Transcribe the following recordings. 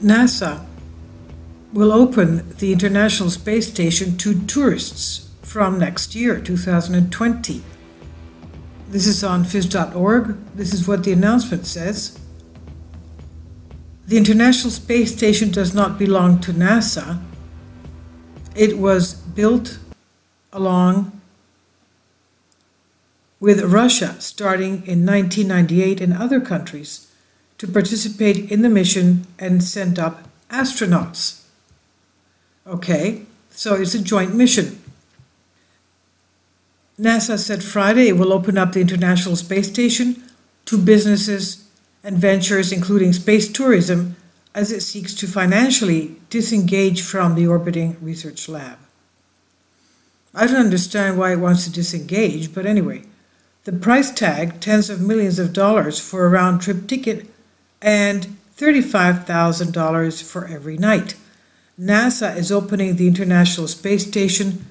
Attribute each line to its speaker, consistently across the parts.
Speaker 1: NASA will open the International Space Station to tourists from next year, 2020. This is on phys.org. This is what the announcement says. The International Space Station does not belong to NASA. It was built along with Russia starting in 1998 and other countries to participate in the mission and send up astronauts. Okay, so it's a joint mission. NASA said Friday it will open up the International Space Station to businesses and ventures, including space tourism, as it seeks to financially disengage from the orbiting research lab. I don't understand why it wants to disengage, but anyway, the price tag, tens of millions of dollars for a round-trip ticket and $35,000 for every night. NASA is opening the International Space Station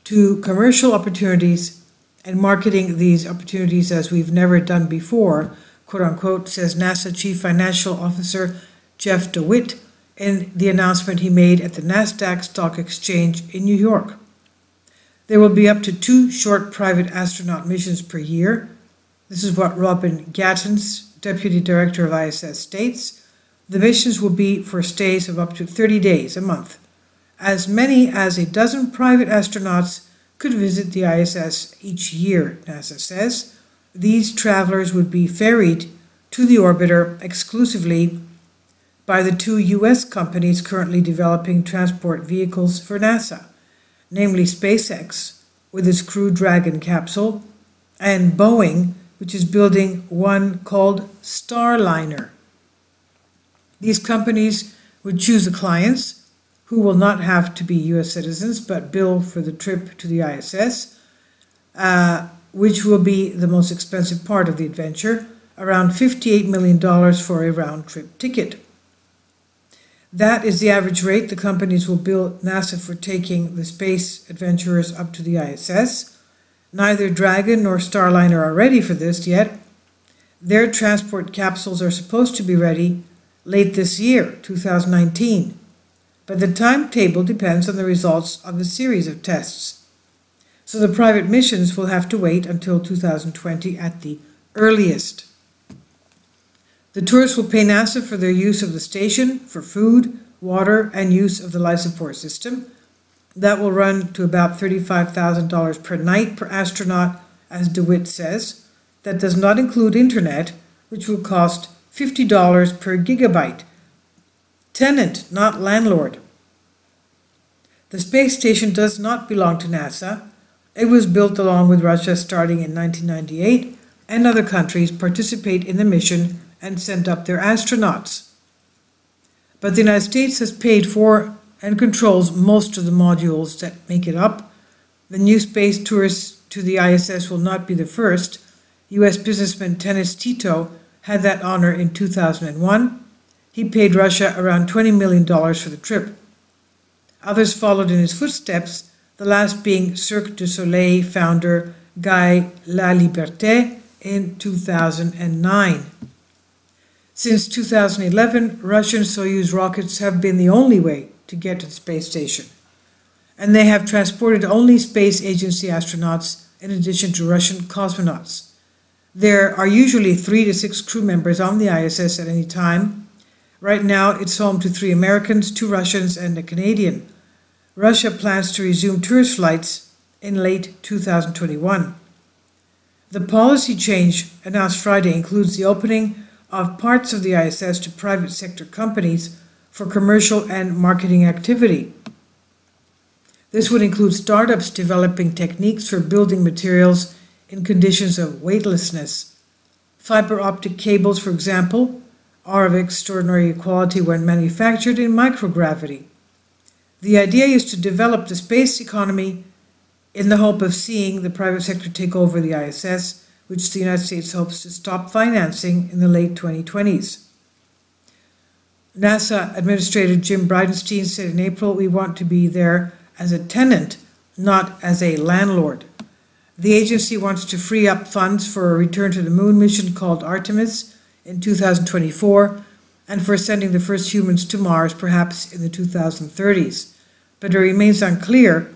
Speaker 1: to commercial opportunities and marketing these opportunities as we've never done before, quote unquote, says NASA Chief Financial Officer Jeff DeWitt in the announcement he made at the NASDAQ Stock Exchange in New York. There will be up to 2 short private astronaut missions per year. This is what Robin Gattens, Deputy Director of ISS, states. The missions will be for stays of up to 30 days a month. As many as a dozen private astronauts could visit the ISS each year, NASA says. These travelers would be ferried to the orbiter exclusively by the 2 U.S. companies currently developing transport vehicles for NASA, namely SpaceX with its Crew Dragon capsule and Boeing, which is building one called Starliner. These companies would choose the clients, who will not have to be U.S. citizens, but bill for the trip to the ISS, which will be the most expensive part of the adventure, around $58 million for a round-trip ticket. That is the average rate the companies will bill NASA for taking the space adventurers up to the ISS. Neither Dragon nor Starliner are ready for this yet. Their transport capsules are supposed to be ready late this year, 2019, but the timetable depends on the results of a series of tests. So the private missions will have to wait until 2020 at the earliest. The tourists will pay NASA for their use of the station, for food, water, and use of the life support system. That will run to about $35,000 per night per astronaut, as DeWitt says. That does not include internet, which will cost $50 per gigabyte. Tenant, not landlord. The space station does not belong to NASA. It was built along with Russia starting in 1998, and other countries participate in the mission and send up their astronauts. But the United States has paid for and controls most of the modules that make it up. The new space tourists to the ISS will not be the first. U.S. businessman Tennis Tito had that honor in 2001. He paid Russia around $20 million for the trip. Others followed in his footsteps, the last being Cirque du Soleil founder Guy Laliberté in 2009. Since 2011, Russian Soyuz rockets have been the only way to get to the space station, and they have transported only space agency astronauts in addition to Russian cosmonauts. There are usually 3 to 6 crew members on the ISS at any time. Right now, it's home to 3 Americans, 2 Russians, and a Canadian. Russia plans to resume tourist flights in late 2021. The policy change announced Friday includes the opening of parts of the ISS to private sector companies for commercial and marketing activity. This would include startups developing techniques for building materials in conditions of weightlessness. Fiber optic cables, for example, are of extraordinary quality when manufactured in microgravity. The idea is to develop the space economy in the hope of seeing the private sector take over the ISS, which the United States hopes to stop financing in the late 2020s. NASA Administrator Jim Bridenstine said in April, "We want to be there as a tenant, not as a landlord." The agency wants to free up funds for a return to the moon mission called Artemis in 2024 and for sending the first humans to Mars perhaps in the 2030s. But it remains unclear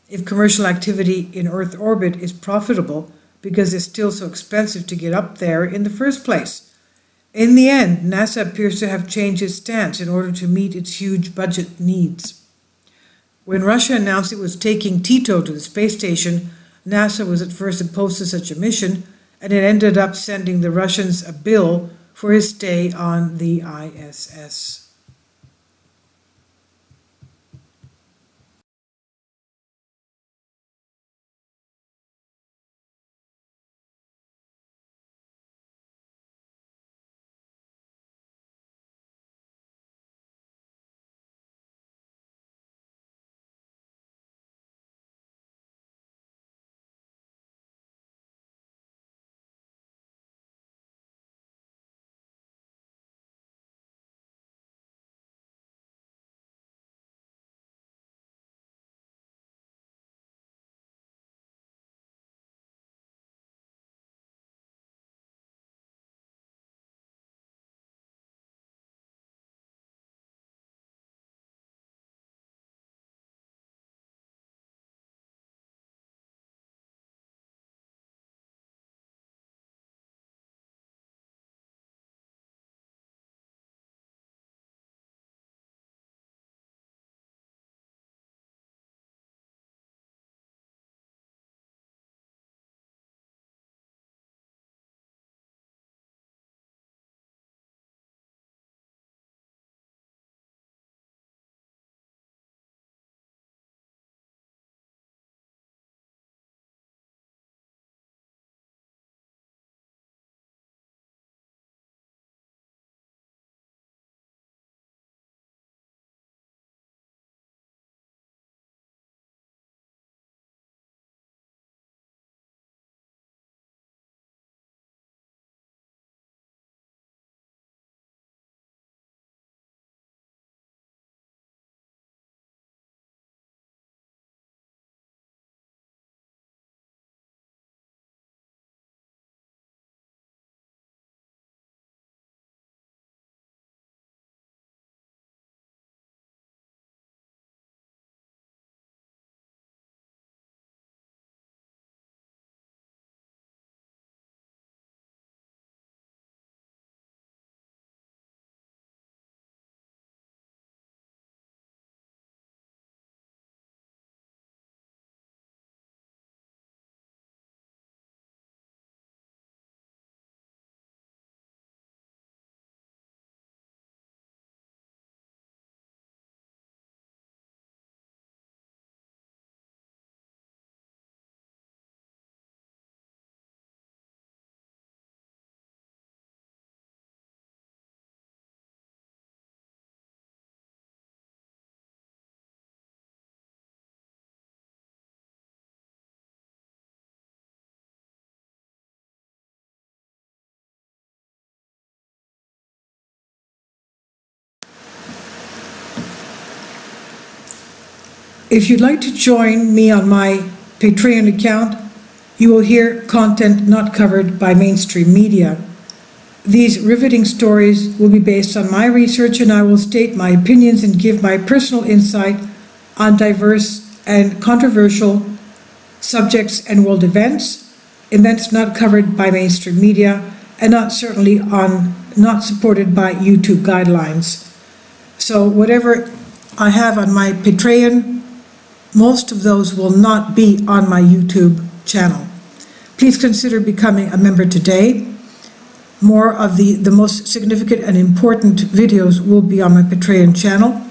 Speaker 1: if commercial activity in Earth orbit is profitable because it's still so expensive to get up there in the first place. In the end, NASA appears to have changed its stance in order to meet its huge budget needs. When Russia announced it was taking Tito to the space station, NASA was at first opposed to such a mission, and it ended up sending the Russians a bill for his stay on the ISS. If you'd like to join me on my Patreon account, you will hear content not covered by mainstream media. These riveting stories will be based on my research, and I will state my opinions and give my personal insight on diverse and controversial subjects and world events not covered by mainstream media, and not supported by YouTube guidelines. So whatever I have on my Patreon, most of those will not be on my YouTube channel. Please consider becoming a member today. More of the most significant and important videos will be on my Patreon channel.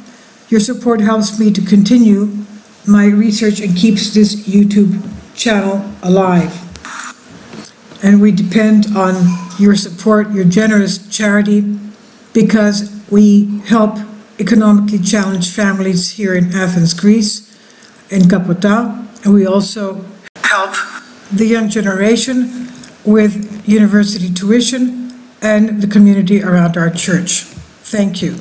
Speaker 1: Your support helps me to continue my research and keeps this YouTube channel alive. And we depend on your support, your generous charity, because we help economically challenged families here in Athens, Greece, in Kapota, and we also help the young generation with university tuition and the community around our church. Thank you.